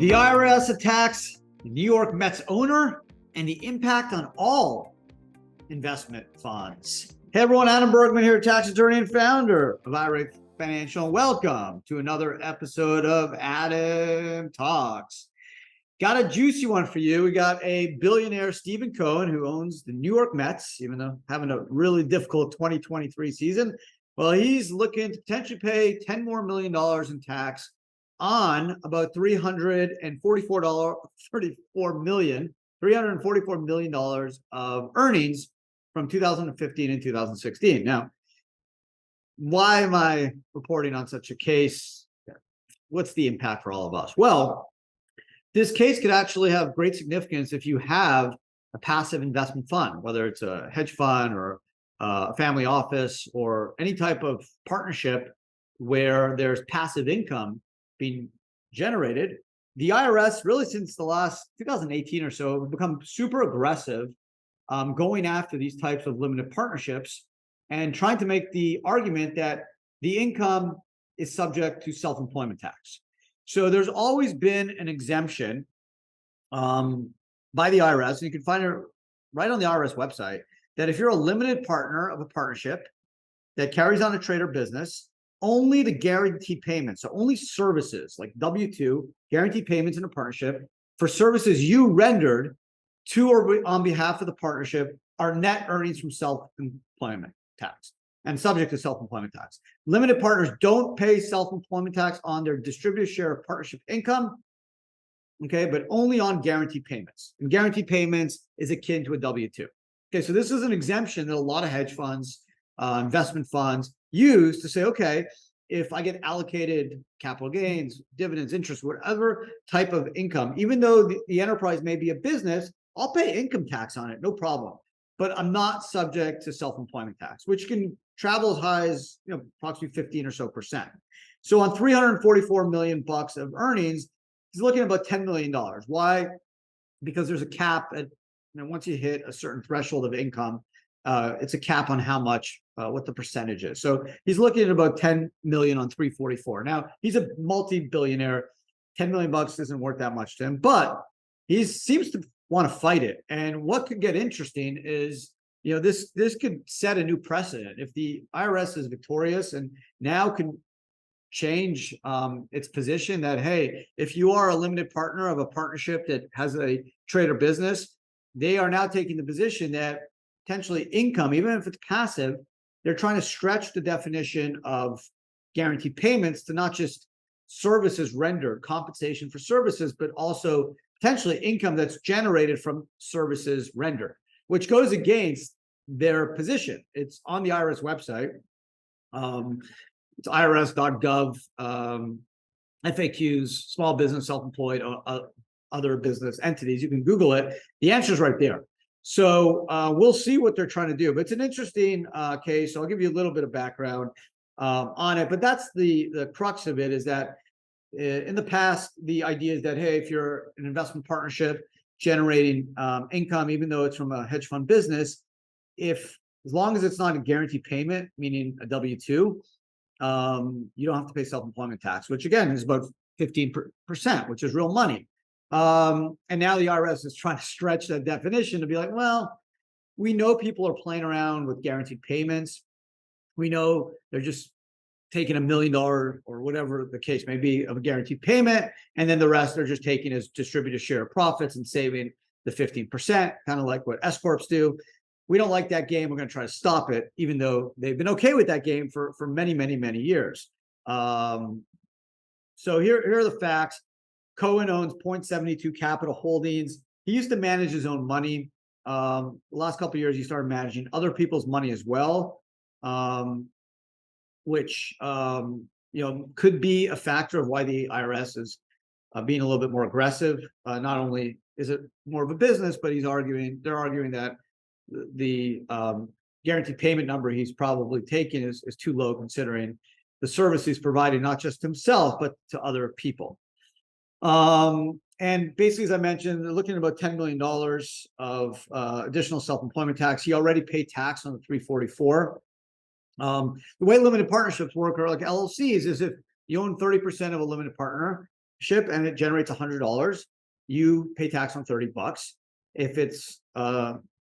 The IRS attacks the New York Mets owner and the impact on all investment funds. Hey everyone, Adam Bergman here, tax attorney and founder of IRA Financial. Welcome to another episode of Adam Talks. Got a juicy one for you. We got a billionaire, Steve Cohen, who owns the New York Mets, even though having a really difficult 2023 season. Well, he's looking to potentially pay $10 million more in tax on about $344 million of earnings from 2015 and 2016. Now, why am I reporting on such a case? What's the impact for all of us? Well, this case could actually have great significance if you have a passive investment fund, whether it's a hedge fund or a family office or any type of partnership where there's passive income being generated. The IRS, really since the last 2018 or so, have become super aggressive going after these types of limited partnerships and trying to make the argument that the income is subject to self-employment tax. So there's always been an exemption by the IRS, and you can find it right on the IRS website, that if you're a limited partner of a partnership that carries on a trade or business, only the guaranteed payments, so only services like W-2, guaranteed payments in a partnership for services you rendered to or on behalf of the partnership are net earnings from self-employment tax and subject to self-employment tax. Limited partners don't pay self-employment tax on their distributed share of partnership income, okay, but only on guaranteed payments. And guaranteed payments is akin to a W-2. Okay, so this is an exemption that a lot of hedge funds, investment funds use to say, okay, if I get allocated capital gains, dividends, interest, whatever type of income, even though the enterprise may be a business, I'll pay income tax on it, no problem. But I'm not subject to self-employment tax, which can travel as high as approximately 15 or so percent. So on $344 million of earnings, he's looking at about $10 million. Why? Because there's a cap at once you hit a certain threshold of income, it's a cap on how much, what the percentage is. So he's looking at about 10 million on 344. Now he's a multi-billionaire. 10 million bucks isn't worth that much to him, but he seems to want to fight it. And what could get interesting is, this could set a new precedent. If the IRS is victorious and now can change its position that, hey, if you are a limited partner of a partnership that has a trade or business, they are now taking the position that potentially income, even if it's passive, they're trying to stretch the definition of guaranteed payments to not just services rendered, compensation for services, but also potentially income that's generated from services rendered, which goes against their position. It's on the IRS website. It's irs.gov, FAQs, small business, self-employed, other business entities. You can Google it. The answer is right there. So we'll see what they're trying to do. But it's an interesting case. So I'll give you a little bit of background on it. But that's the crux of it, is that in the past, the idea is that, hey, if you're an investment partnership generating income, even though it's from a hedge fund business, as long as it's not a guaranteed payment, meaning a W-2, you don't have to pay self-employment tax, which again is about 15%, which is real money. And now the IRS is trying to stretch that definition to be like, well, we know people are playing around with guaranteed payments. We know they're just taking $1 million or whatever the case may be of a guaranteed payment, and then the rest they're just taking as distributed share of profits and saving the 15%, kind of like what S corps do. We don't like that game. We're going to try to stop it, even though they've been okay with that game for many, many, many years. So here are the facts. Cohen owns 0.72 Capital Holdings. He used to manage his own money. The last couple of years, he started managing other people's money as well, which could be a factor of why the IRS is being a little bit more aggressive. Not only is it more of a business, but they're arguing that the guaranteed payment number he's probably taking is too low, considering the service he's providing not just to himself but to other people. And basically, as I mentioned, they're looking at about $10 million of additional self-employment tax. He already paid tax on the 344. The way limited partnerships work, or like LLCs, is if you own 30% of a limited partner, and it generates $100, you pay tax on $30. If it's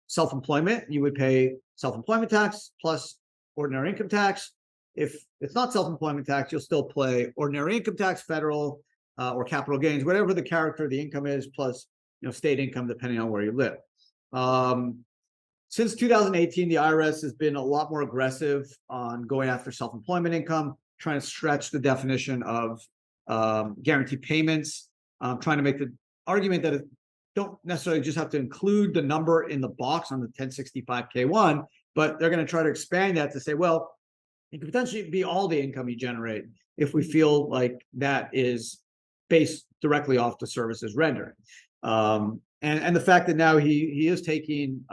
self-employment, you would pay self-employment tax plus ordinary income tax. If it's not self-employment tax, you'll still pay ordinary income tax, federal or capital gains, whatever the character of the income is, plus state income depending on where you live. Since 2018, the IRS has been a lot more aggressive on going after self-employment income, trying to stretch the definition of guaranteed payments, trying to make the argument that it don't necessarily just have to include the number in the box on the 1065K1, but they're going to try to expand that to say, well, it could potentially be all the income you generate if we feel like that is based directly off the services rendered. And the fact that now he is taking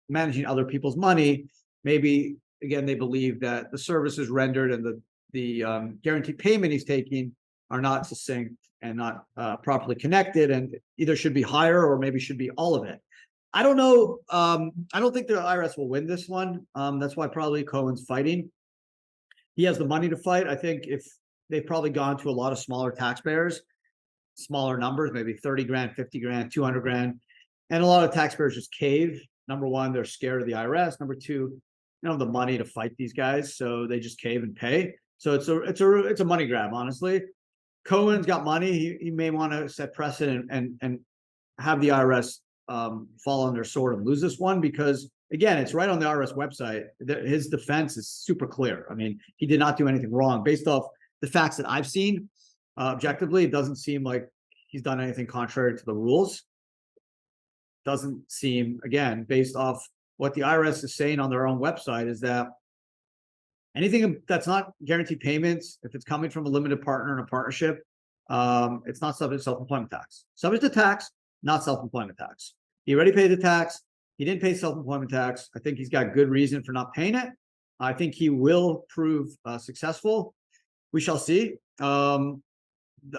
managing other people's money, maybe again they believe that the services rendered and the guaranteed payment he's taking are not succinct and not properly connected, and either should be higher or maybe should be all of it. I don't know. I don't think the IRS will win this one. That's why probably Cohen's fighting. He has the money to fight. I think if they've probably gone to a lot of smaller taxpayers, smaller numbers, maybe 30 grand, 50 grand, 200 grand. And a lot of taxpayers just cave. Number one, they're scared of the IRS. Number two, they don't have the money to fight these guys, so they just cave and pay. So it's a money grab, honestly. Cohen's got money. He may want to set precedent and have the IRS fall on their sword and lose this one, because again, it's right on the IRS website. His defense is super clear. I mean, he did not do anything wrong based off the facts that I've seen. Objectively, it doesn't seem like he's done anything contrary to the rules. Doesn't seem, again, based off what the IRS is saying on their own website, is that anything that's not guaranteed payments, if it's coming from a limited partner in a partnership, it's not subject to self-employment tax. Subject to tax, not self-employment tax. He already paid the tax. He didn't pay self-employment tax. I think he's got good reason for not paying it. I think he will prove successful. We shall see.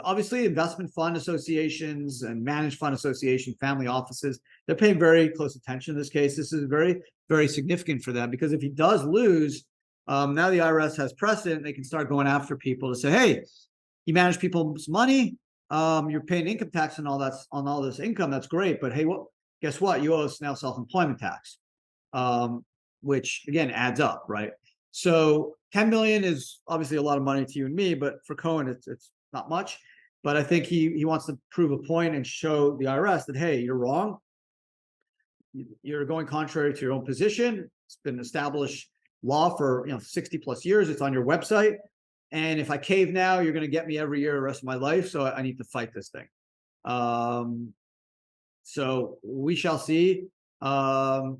Obviously, investment fund associations and managed fund association, family offices, they're paying very close attention in this case. This is very, very significant for them, because if he does lose, now the IRS has precedent. They can start going after people to say, hey, you manage people's money. You're paying income tax and all that on all this income. That's great. But hey, guess what? You owe us now self-employment tax, which again adds up, right? So 10 million is obviously a lot of money to you and me, but for Cohen, it's not much. But I think he wants to prove a point and show the IRS that, hey, you're wrong. You're going contrary to your own position. It's been established law for 60 plus years. It's on your website. And if I cave now, you're going to get me every year the rest of my life. So I need to fight this thing. So we shall see how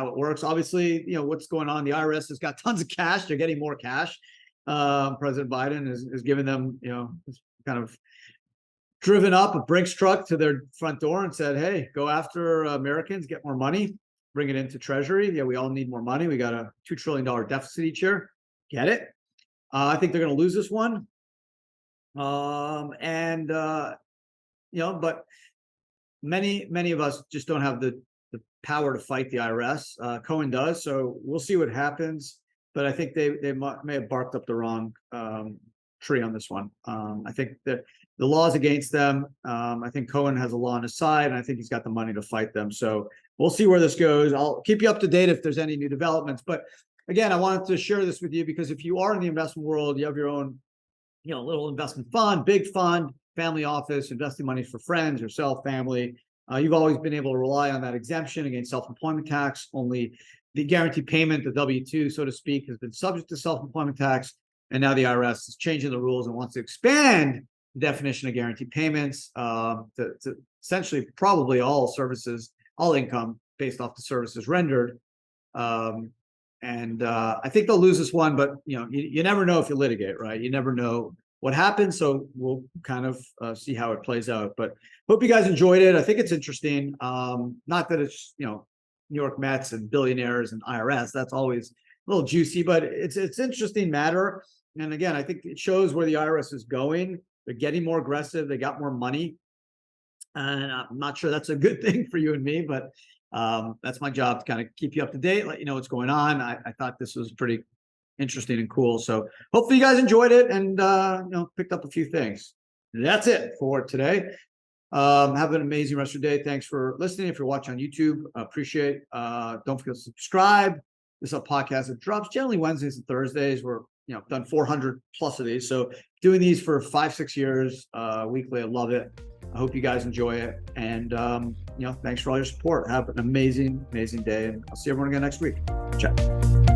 it works. Obviously, what's going on. The IRS has got tons of cash. They're getting more cash. President Biden is giving them, kind of driven up a Brinks truck to their front door and said, hey, go after Americans, get more money, bring it into Treasury. Yeah, we all need more money. We got a $2 trillion deficit each year. Get it? I think they're going to lose this one. But many of us just don't have the power to fight the IRS. Cohen does, so we'll see what happens. But I think they may have barked up the wrong tree on this one. I think that the law is against them. I think Cohen has a law on his side, and I think he's got the money to fight them. So we'll see where this goes. I'll keep you up to date if there's any new developments. But again, I wanted to share this with you because if you are in the investment world, you have your own, little investment fund, big fund, family office, investing money for friends, yourself, family. You've always been able to rely on that exemption against self-employment tax. Only the guaranteed payment, the W-2, so to speak, has been subject to self-employment tax. And now the IRS is changing the rules and wants to expand the definition of guaranteed payments to essentially probably all services, all income based off the services rendered. I think they'll lose this one, but you never know if you litigate, right? You never know what happens. So we'll kind of see how it plays out. But hope you guys enjoyed it. I think it's interesting. Not that it's New York Mets and billionaires and IRS. That's always a little juicy, but it's interesting matter. And again, I think it shows where the IRS is going. They're getting more aggressive. They got more money. And I'm not sure that's a good thing for you and me, but that's my job to kind of keep you up to date, let you know what's going on. I thought this was pretty interesting and cool. So hopefully you guys enjoyed it and picked up a few things. That's it for today. Have an amazing rest of your day. Thanks for listening. If you're watching on YouTube, appreciate. Don't forget to subscribe. This is a podcast that drops generally Wednesdays and Thursdays. We're done 400 plus of these, so doing these for 5-6 years weekly. I love it. I hope you guys enjoy it, and thanks for all your support. Have an amazing day, and I'll see everyone again next week. Ciao.